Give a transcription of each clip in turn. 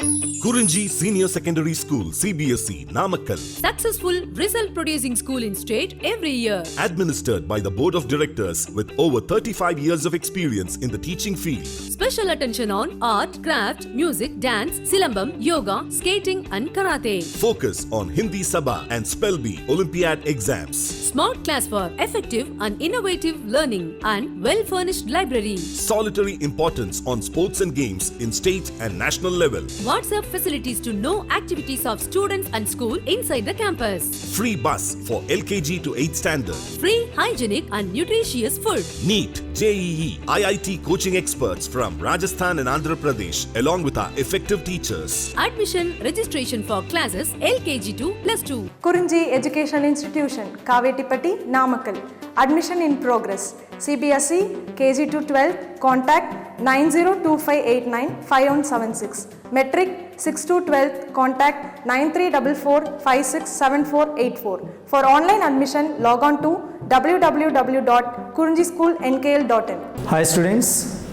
Kurinji Senior Secondary School, CBSE, Namakkal. Successful result producing school in state every year. Administered by the Board of Directors with over 35 years of experience in the teaching field. Special attention on art, craft, music, dance, silambam, yoga, skating and karate. Focus on Hindi Sabha and Spell Bee Olympiad exams. Smart class for effective and innovative learning and well-furnished library. Solitary importance on sports and games in state and national level. WhatsApp facilities to know activities of students and school inside the campus. Free bus for LKG to 8th standard. Free, hygienic and nutritious food. NEET, JEE, IIT coaching experts from Rajasthan and Andhra Pradesh along with our effective teachers. Admission registration for classes LKG to +2. Kurinji Education Institution, Kavetipatti, Namakkal. Admission in progress. CBSE, KG to 12, contact 9025895176. Metric 6 to 12, contact 9344567484. For online admission, log on to www.kurinjischoolnkl.in. Hi students,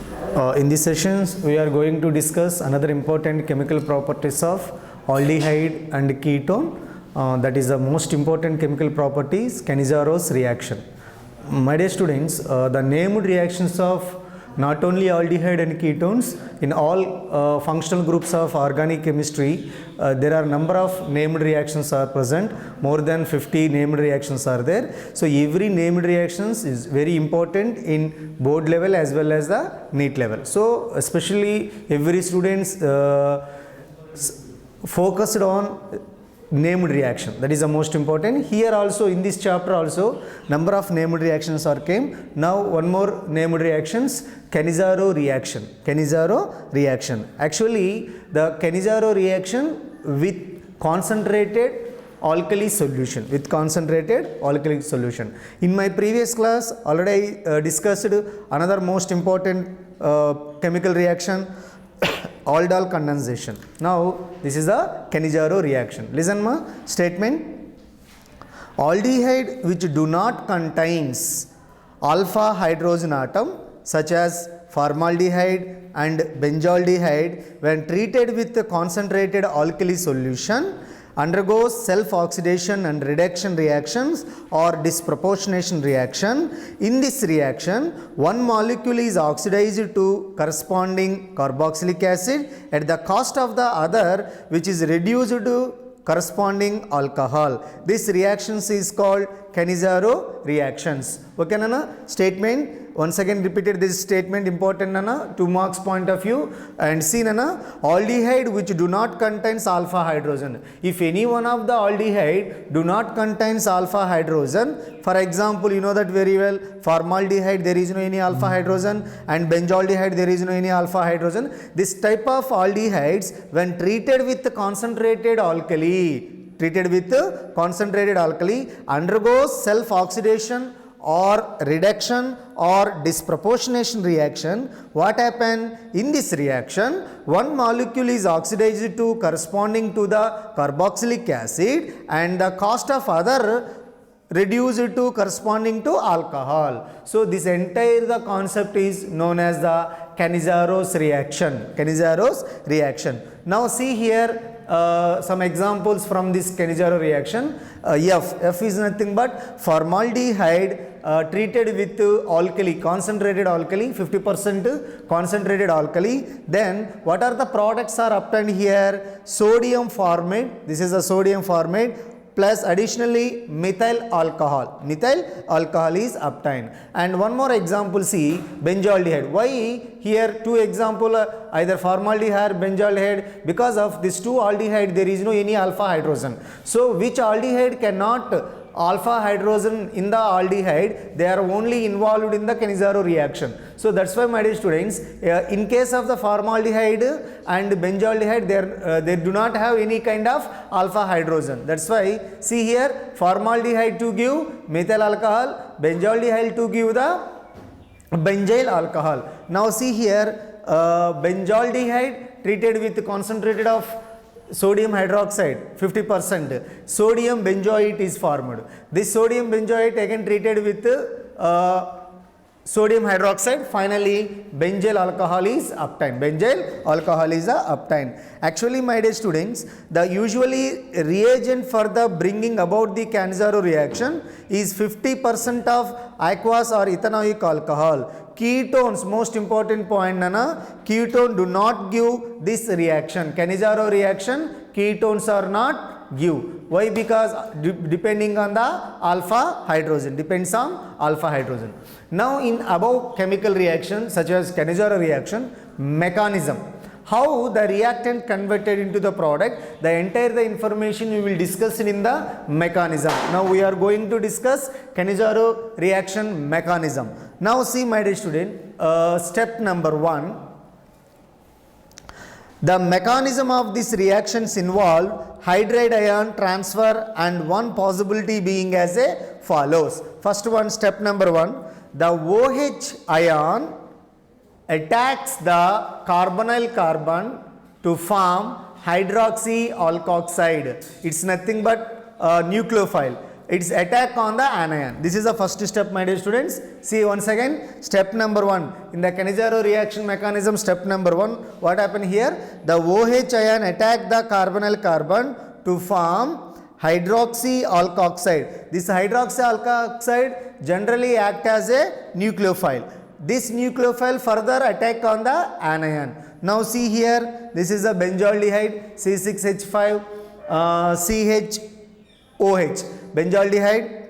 in this session we are going to discuss another important chemical properties of aldehyde and ketone. That is the most important chemical properties, Cannizzaro reaction. My dear students, the named reactions of not only aldehyde and ketones, in all functional groups of organic chemistry, there are number of named reactions are present. More than 50 named reactions are there. So every named reactions is very important in board level as well as the NEET level. So especially every students focused on named reaction, that is the most important. Here also in this chapter also number of named reactions are came. Now one more named reactions, Cannizzaro reaction. Cannizzaro reaction. Actually the Cannizzaro reaction with concentrated alkali solution. With concentrated alkali solution. In my previous class already I discussed another most important chemical reaction, aldol condensation. Now this is the Cannizzaro reaction. Listen ma statement. Aldehyde which do not contains alpha hydrogen atom such as formaldehyde and benzaldehyde when treated with a concentrated alkali solution undergoes self-oxidation and reduction reactions or disproportionation reaction. In this reaction, one molecule is oxidized to corresponding carboxylic acid at the cost of the other, which is reduced to corresponding alcohol. This reactions is called Cannizzaro reactions. Okay, Nana? Statement. Once again repeated this statement, important Nana, 2 marks point of view. And see Nana, aldehyde which do not contains alpha hydrogen. If any one of the aldehyde do not contains alpha hydrogen, for example, you know that very well, formaldehyde there is no any alpha hydrogen and benzaldehyde there is no any alpha hydrogen. This type of aldehydes when treated with concentrated alkali, undergoes self-oxidation or reduction or disproportionation reaction. What happened in this reaction? One molecule is oxidized to corresponding to the carboxylic acid and the cost of other reduced to corresponding to alcohol. So this entire the concept is known as the Cannizzaro reaction. Cannizzaro reaction. Now see here some examples from this Cannizzaro reaction. F is nothing but formaldehyde treated with alkali, concentrated alkali, 50% concentrated alkali. Then what are the products are obtained here? Sodium formate, this is a sodium formate, plus additionally methyl alcohol. Methyl alcohol is obtained. And one more example, see benzaldehyde. Why here two example either formaldehyde or benzaldehyde? Because of these two aldehyde there is no any alpha hydrogen. So which aldehyde cannot alpha hydrogen in the aldehyde, they are only involved in the Cannizzaro reaction. So that's why my dear students, in case of the formaldehyde and benzaldehyde, they do not have any kind of alpha hydrogen. That's why see here formaldehyde to give methyl alcohol, benzaldehyde to give the benzyl alcohol. Now see here benzaldehyde treated with concentrated of sodium hydroxide 50%, sodium benzoate is formed. This sodium benzoate again treated with sodium hydroxide, finally benzyl alcohol is obtained. Benzyl alcohol is obtained. Actually, my dear students, the usually reagent for the bringing about the Cannizzaro reaction is 50% of aqueous or ethanoic alcohol. Ketones, most important point, Nana, ketone do not give this reaction. Cannizzaro reaction, ketones are not give. Why? Because depending on the alpha hydrogen, depends on alpha hydrogen. Now in above chemical reaction such as Cannizzaro reaction, mechanism, how the reactant converted into the product, the entire the information we will discuss in the mechanism. Now we are going to discuss Cannizzaro reaction mechanism. Now see my dear student, step number 1. The mechanism of these reactions involve hydride ion transfer and one possibility being as a follows. First one, step number 1, the OH ion attacks the carbonyl carbon to form hydroxy alkoxide. It's nothing but nucleophile. It's attack on the anion. This is the first step, my dear students. See once again, step number 1. In the Cannizzaro reaction mechanism, step number 1, what happened here? The OH ion attack the carbonyl carbon to form hydroxy alkoxide. This hydroxy alkoxide generally act as a nucleophile. This nucleophile further attack on the anion. Now see here, this is a benzaldehyde C6H5 CHOH. Benzaldehyde.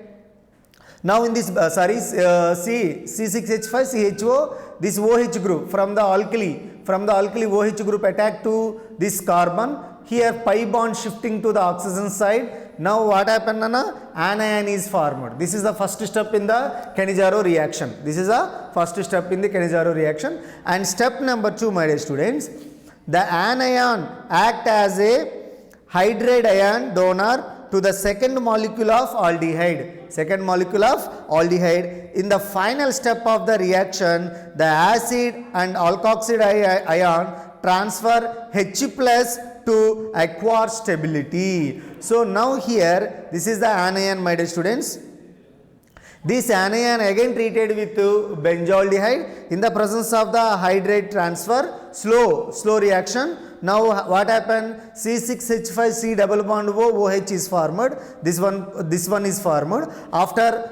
Now in this C6H5 CHO, this OH group from the alkali OH group attack to this carbon. Here pi bond shifting to the oxygen side. Now what happened, Nana? Anion is formed. This is the first step in the Cannizzaro reaction. This is the first step in the Cannizzaro reaction. And step number 2, my dear students, the anion act as a hydride ion donor to the second molecule of aldehyde. Second molecule of aldehyde. In the final step of the reaction, the acid and alkoxide ion transfer H plus to acquire stability. So now here, this is the anion, my dear students. This anion again treated with benzaldehyde in the presence of the hydride transfer, slow reaction. Now what happened? C6H5 C double bond OH is formed. This one is formed. After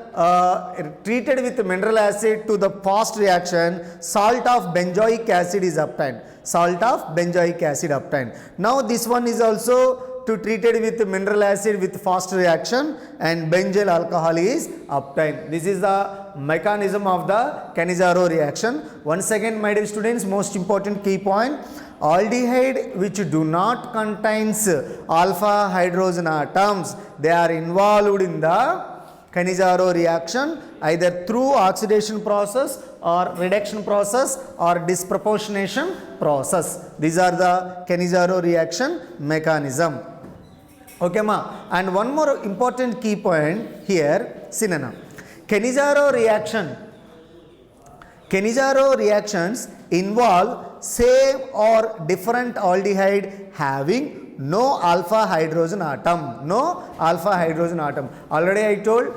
treated with mineral acid to the fast reaction, salt of benzoic acid is obtained. Salt of benzoic acid obtained. Now this one is also treated with mineral acid with fast reaction and benzyl alcohol is obtained. This is the mechanism of the Cannizzaro reaction. Once again, my dear students, most important key point, aldehyde which do not contains alpha hydrogen atoms, they are involved in the Cannizzaro reaction either through oxidation process or reduction process or disproportionation process. These are the Cannizzaro reaction mechanism. Okay ma, and one more important key point here, Sinana. Cannizzaro reactions involve same or different aldehyde having no alpha hydrogen atom. No alpha hydrogen atom. Already I told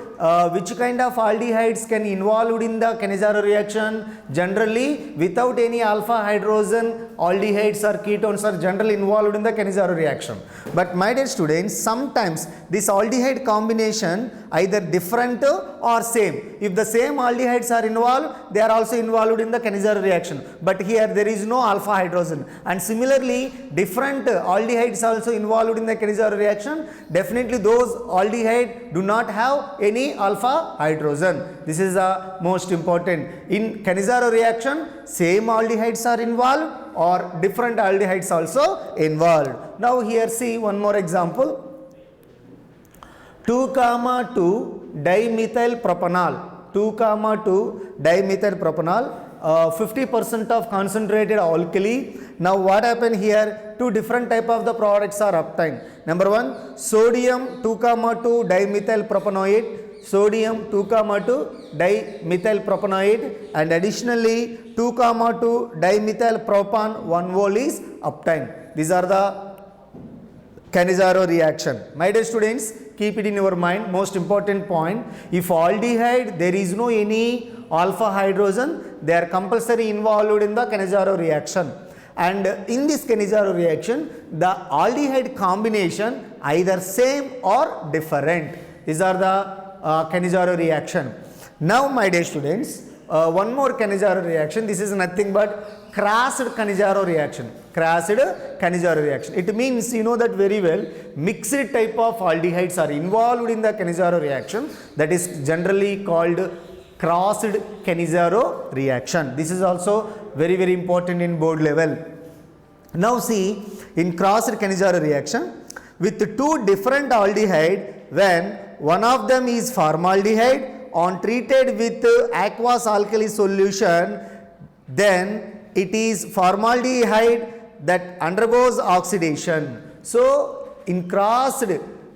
which kind of aldehydes can involved in the Cannizzaro reaction. Generally without any alpha hydrogen, aldehydes or ketones are generally involved in the Cannizzaro reaction. But my dear students, sometimes this aldehyde combination either different or same. If the same aldehydes are involved, they are also involved in the Cannizzaro reaction. But here there is no alpha hydrogen. And similarly, different aldehydes also involved in the Cannizzaro reaction. Definitely those aldehyde do not have any alpha hydrogen. This is the most important. In Cannizzaro reaction, same aldehydes are involved or different aldehydes also involved. Now here see one more example. 2,2 dimethyl propanol. 2,2 dimethyl propanol. 50% of concentrated alkali. Now what happened here? Two different type of the products are obtained. Number 1, sodium 2,2 dimethyl propanoate. Sodium 2,2 dimethyl propanoate, and additionally 2,2 dimethyl propan 1 mole is obtained. These are the Cannizzaro reaction. My dear students, keep it in your mind, most important point. If aldehyde, there is no any alpha hydrogen, they are compulsory involved in the Cannizzaro reaction. And in this Cannizzaro reaction, the aldehyde combination either same or different. These are the Cannizzaro reaction. Now my dear students, one more Cannizzaro reaction. This is nothing but crashed Cannizzaro reaction. Crashed Cannizzaro reaction. It means, you know that very well, mixed type of aldehydes are involved in the Cannizzaro reaction. That is generally called crossed Cannizzaro reaction. This is also very important in board level. Now see, in crossed Cannizzaro reaction, with two different aldehyde, when one of them is formaldehyde, on treated with aqueous alkali solution, then it is formaldehyde that undergoes oxidation. So in crossed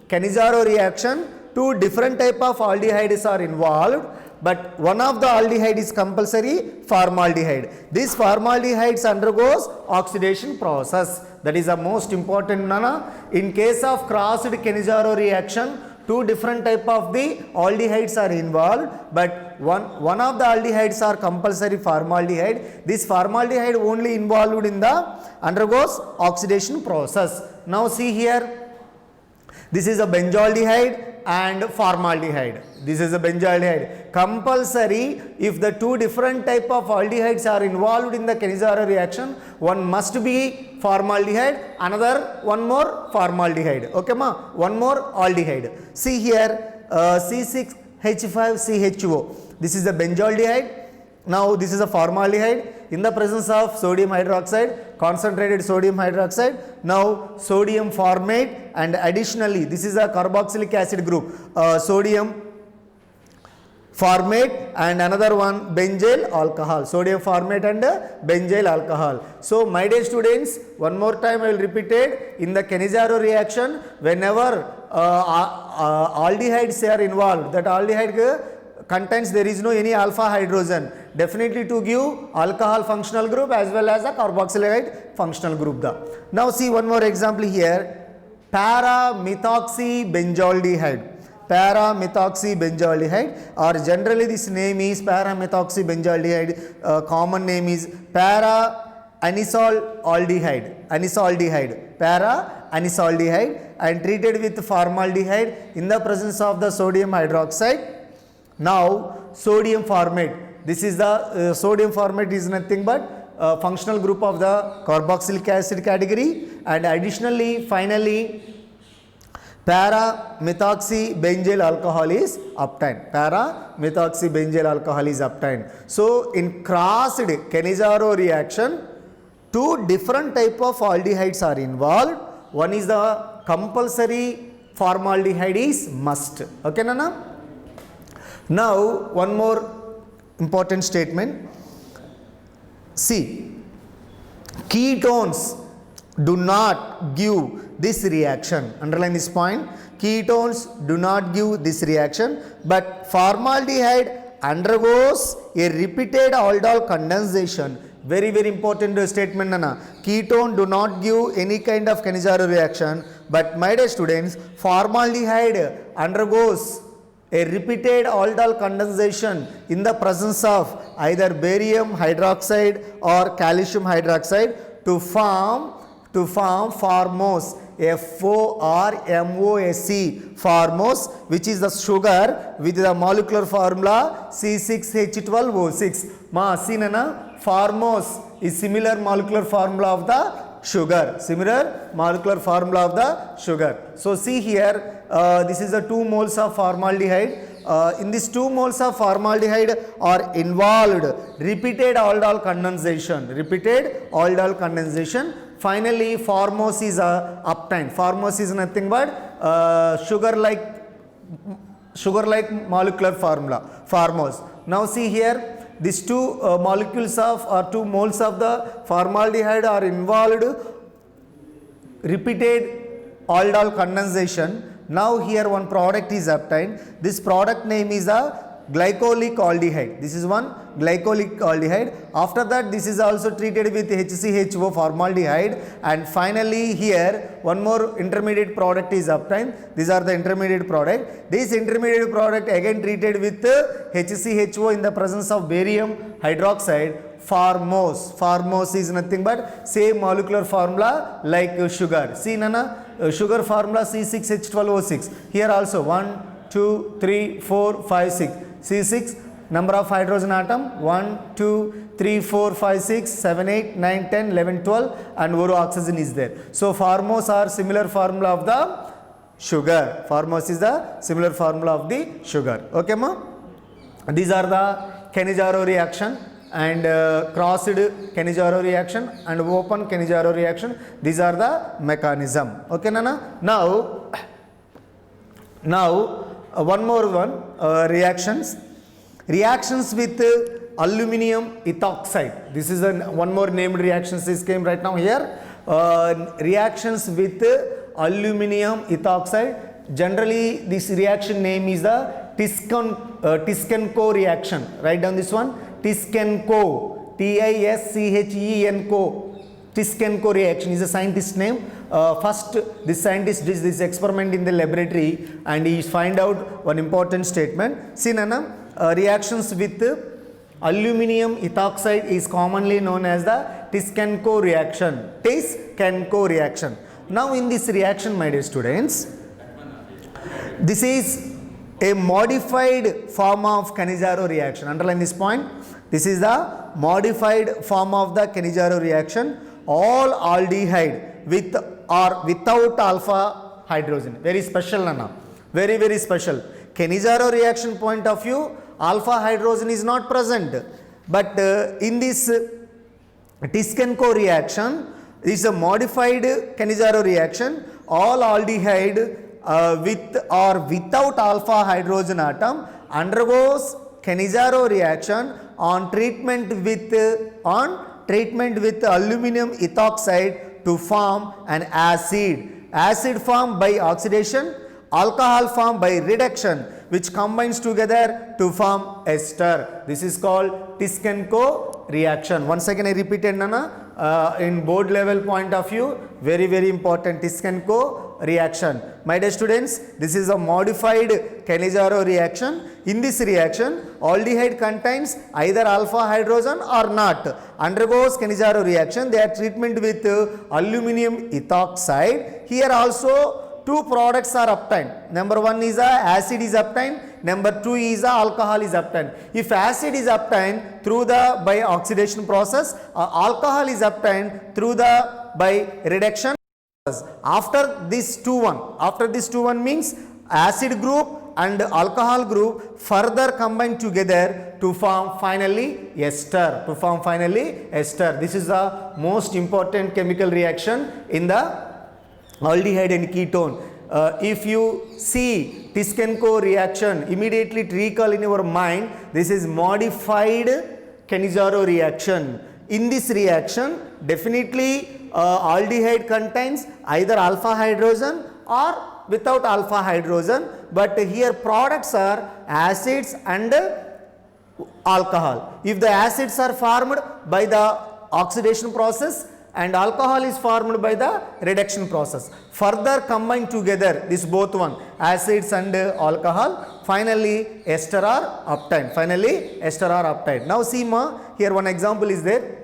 Cannizzaro reaction, two different type of aldehydes are involved, but one of the aldehyde is compulsory formaldehyde. This formaldehydes undergoes oxidation process. That is the most important, Nana. In case of crossed Cannizzaro reaction, two different type of the aldehydes are involved, but one of the aldehydes are compulsory formaldehyde. This formaldehyde only involved in the undergoes oxidation process. Now see here, this is a benzaldehyde and formaldehyde. This is a benzaldehyde. Compulsory, if the two different type of aldehydes are involved in the Cannizzaro reaction, one must be formaldehyde, another one more formaldehyde. Okay ma? One more aldehyde. See here, C6H5CHO. This is the benzaldehyde. Now this is a formaldehyde in the presence of sodium hydroxide, concentrated sodium hydroxide. Now sodium formate, and additionally this is a carboxylic acid group, sodium formate, and another one benzyl alcohol, sodium formate and benzyl alcohol. So my dear students, one more time I will repeat it. In the Cannizzaro reaction, whenever aldehydes are involved, that aldehyde contains, there is no any alpha hydrogen, definitely to give alcohol functional group as well as a carboxylate functional group. Now see one more example here, para-methoxybenzaldehyde. Para-methoxybenzaldehyde, or generally this name is para-methoxybenzaldehyde, common name is para-anisaldehyde, para-anisaldehyde, and treated with formaldehyde in the presence of the sodium hydroxide. Now sodium formate, this is the sodium formate is nothing but functional group of the carboxylic acid category, and additionally finally para-methoxybenzyl alcohol is obtained. Para-methoxybenzyl alcohol is obtained. So in crossed Cannizzaro reaction, two different type of aldehydes are involved. One is the compulsory formaldehyde is must. Okay, Nana? Now one more important statement. See, ketones do not give this reaction. Underline this point. Ketones do not give this reaction, but formaldehyde undergoes a repeated aldol condensation. Very important statement, Nana. Ketone do not give any kind of Cannizzaro reaction, but my dear students, formaldehyde undergoes a repeated aldol condensation in the presence of either barium hydroxide or calcium hydroxide to form formose, FORMOSE, formose, which is the sugar with the molecular formula C6H12O6. Ma, see Nana, formose is similar molecular formula of the sugar. Similar molecular formula of the sugar. So see here, this is the 2 moles of formaldehyde. In this 2 moles of formaldehyde are involved repeated aldol condensation. Repeated aldol condensation. Finally, formose is obtained. Formose is nothing but sugar-like molecular formula. Formose. Now see here, these 2 molecules of or 2 moles of the formaldehyde are involved repeated aldol condensation. Now here one product is obtained. This product name is a glycolic aldehyde. This is one glycolic aldehyde. After that, this is also treated with HCHO formaldehyde, and finally here one more intermediate product is obtained. These are the intermediate product. This intermediate product again treated with HCHO in the presence of barium hydroxide. Formose is nothing but same molecular formula like sugar. See Nana, sugar formula C6H12O6. Here also 1, 2, 3, 4, 5, 6. C6, number of hydrogen atom 1, 2, 3, 4, 5, 6, 7, 8, 9, 10, 11, 12, and oro-oxygen is there. So formose are similar formula of the sugar. Formose is the similar formula of the sugar. Okay ma? These are the Cannizzaro reaction and crossed Cannizzaro reaction and open Cannizzaro reaction. These are the mechanism. Okay Nana? Now one more one, reactions with aluminum ethoxide. This is one more named reactions is came right now here. Reactions with aluminum ethoxide. Generally this reaction name is the Tiskenko reaction. Write down this one, Tiskenko, Tiscenco. Tiskenko reaction is a scientist name. First this scientist did this experiment in the laboratory and he find out one important statement. See Nana, reactions with aluminum ethoxide is commonly known as the Tiskenko reaction. Tiskenko reaction. Now in this reaction, my dear students, this is a modified form of Cannizzaro reaction. Underline this point. This is the modified form of the Cannizzaro reaction. All aldehyde with or without alpha hydrogen. Very special Nana. Very, very special. Cannizzaro reaction point of view, alpha hydrogen is not present. But in this Tiskenko reaction, this is a modified Cannizzaro reaction. All aldehyde with or without alpha hydrogen atom undergoes Cannizzaro reaction on treatment with aluminum ethoxide to form an acid. Acid formed by oxidation, alcohol formed by reduction, which combines together to form ester. This is called Tiskenko reaction. Once again I repeated Nana, in board level point of view, very, very important Tiskenko reaction. My dear students, this is a modified Cannizzaro reaction. In this reaction, aldehyde contains either alpha hydrogen or not. Undergoes Cannizzaro reaction. They are treatment with aluminum ethoxide. Here also two products are obtained. Number one is acid is obtained. Number two is alcohol is obtained. If acid is obtained through the by oxidation process, alcohol is obtained through the by reduction. After this 2,1 means acid group and alcohol group further combine together to form finally ester. This is the most important chemical reaction in the aldehyde and ketone. If you see Tiskenko reaction, immediately recall in your mind, this is modified Cannizzaro reaction. In this reaction, definitely aldehyde contains either alpha hydrogen or without alpha hydrogen, but here products are acids and alcohol. If the acids are formed by the oxidation process and alcohol is formed by the reduction process, further combine together this both one, acids and alcohol, finally ester are obtained. Now see ma, here one example is there.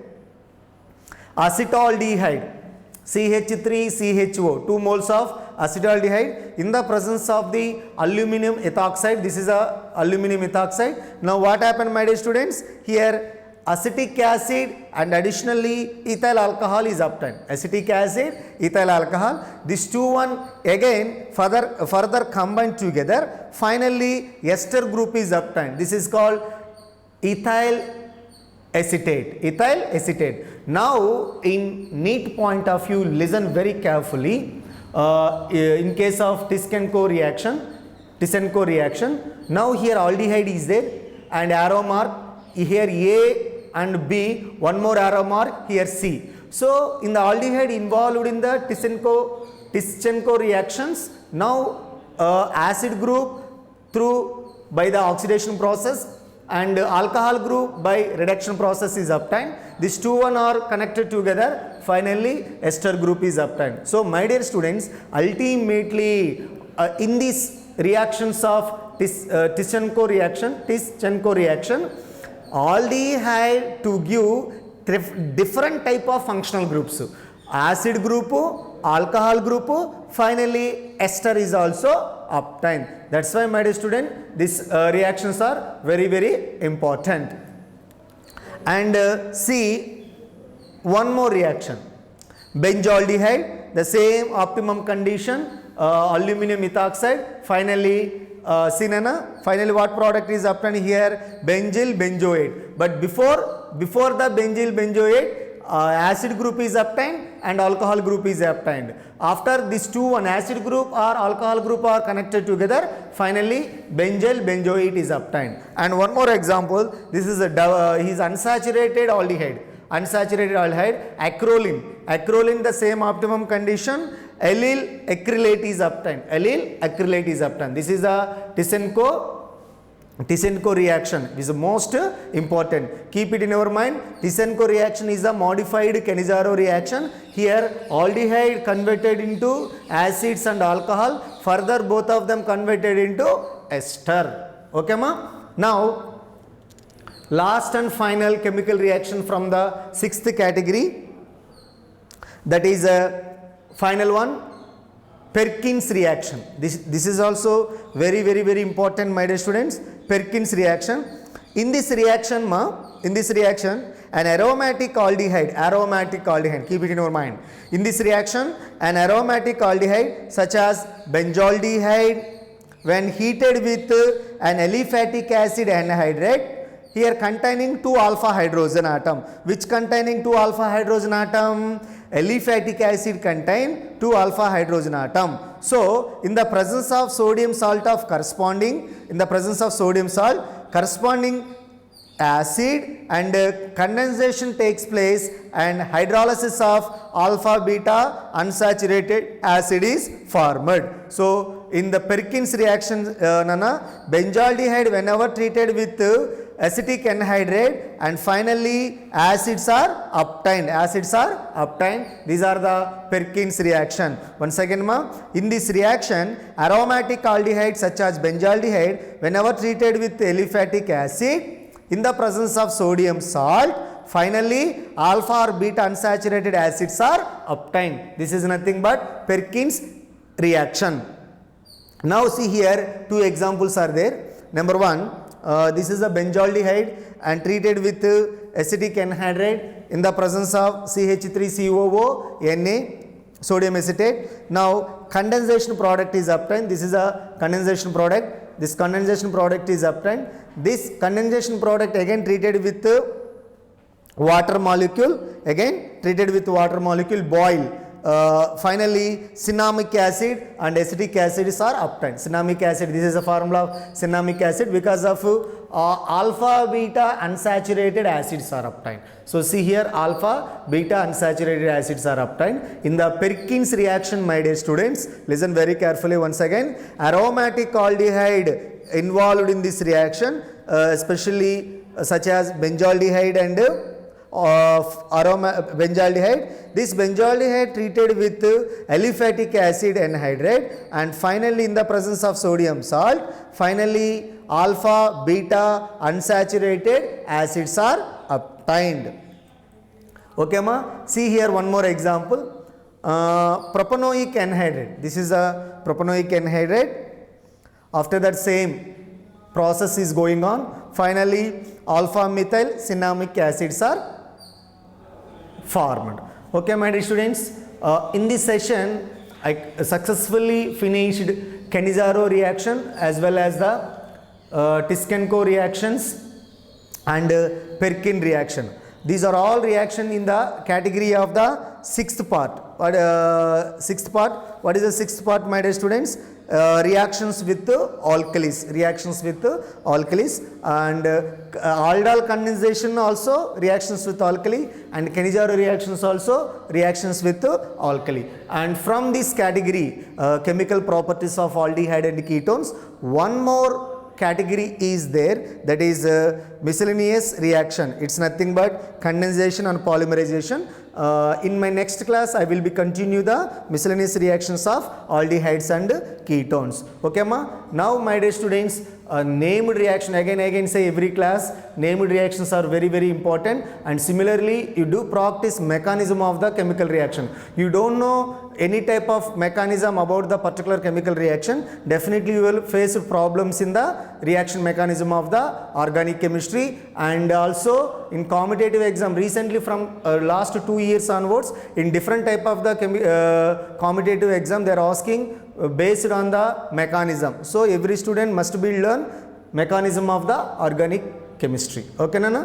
Acetaldehyde, CH3CHO, 2 moles of acetaldehyde in the presence of the aluminum ethoxide. This is a aluminum ethoxide. Now what happened, my dear students? Here acetic acid and additionally ethyl alcohol is obtained. Acetic acid, ethyl alcohol. These two again further combined together. Finally ester group is obtained. This is called ethyl acetate. Now in NEET point of view, listen very carefully. In case of Tiskenko reaction, now here aldehyde is there and arrow mark here A and B, one more arrow mark here C. So in the aldehyde involved in the Tiskenko reactions, now acid group through by the oxidation process, and alcohol group by reduction process is obtained. These two one are connected together, finally ester group is obtained. So my dear students, ultimately in these reactions of Tischenko reaction, aldehyde to give different type of functional groups, acid group, alcohol group, finally ester is also obtained. That's why my dear student, these reactions are very, very important. And see one more reaction, benzaldehyde, the same optimum condition, aluminum methoxide, finally finally what product is obtained here, benzyl benzoate. But before the benzyl benzoate, acid group is obtained and alcohol group is obtained. After these two, one acid group or alcohol group are connected together, finally benzyl benzoate is obtained. And one more example, this is his unsaturated aldehyde, acrolein, the same optimum condition, allyl acrylate is obtained, This is a Tischenko reaction is the most important. Keep it in your mind. Tischenko reaction is a modified Cannizzaro reaction. Here aldehyde converted into acids and alcohol. Further both of them converted into ester. Okay ma? Now last and final chemical reaction from the sixth category. That is a final one. Perkins reaction. This is also very, very, very important, my dear students. Perkins reaction. In this reaction, an aromatic aldehyde, keep it in your mind. In this reaction, an aromatic aldehyde such as benzaldehyde, when heated with an aliphatic acid anhydride, here containing 2 alpha hydrogen atom. Which containing 2 alpha hydrogen atom? Aliphatic acid contain 2 alpha hydrogen atom. So in the presence of sodium salt of corresponding acid and condensation takes place and hydrolysis of alpha beta unsaturated acid is formed. So in the Perkins reaction, benzaldehyde whenever treated with acetic anhydride and finally acids are obtained. These are the Perkins reaction. Once again in this reaction, aromatic aldehyde such as benzaldehyde whenever treated with aliphatic acid in the presence of sodium salt, finally alpha or beta unsaturated acids are obtained. This is nothing but Perkins reaction. Now see here 2 examples are there. Number 1, this is a benzaldehyde and treated with acetic anhydride in the presence of CH3COO Na, sodium acetate. Now condensation product is obtained. This is a condensation product. This condensation product is obtained. This condensation product again treated with water molecule, boil. Finally cinnamic acid and acetic acids are obtained. Cinnamic acid, this is a formula of cinnamic acid because of alpha beta unsaturated acids are obtained. So see here alpha beta unsaturated acids are obtained. In the Perkins reaction, my dear students, listen very carefully once again. Aromatic aldehyde involved in this reaction, especially such as benzaldehyde and benzaldehyde. This benzaldehyde treated with aliphatic acid anhydride and finally in the presence of sodium salt, finally alpha beta unsaturated acids are obtained. Okay ma? See here one more example. Propanoic anhydride. This is a propanoic anhydride. After that same process is going on. Finally alpha methyl cinnamic acids are formed. Okay my dear students, in this session I successfully finished Cannizzaro reaction as well as the Tischenko reactions and Perkin reaction. These are all reaction in the category of the sixth part. What is the sixth part, my dear students? Reactions with alkalis, and aldol condensation also reactions with alkali, and Cannizzaro reactions also reactions with alkali. And from this category, chemical properties of aldehyde and ketones, one more category is there, that is miscellaneous reaction. It's nothing but condensation and polymerization. In my next class I will be continue the miscellaneous reactions of aldehydes and ketones. Okay ma? Now my dear students, named reaction, again say every class, named reactions are very important, and similarly you do practice mechanism of the chemical reaction. You don't know any type of mechanism about the particular chemical reaction, definitely you will face problems in the reaction mechanism of the organic chemistry. And also in competitive exam recently from last 2 years onwards, in different type of the competitive exam they are asking based on the mechanism. So every student must be learn mechanism of the organic chemistry. Okay nana?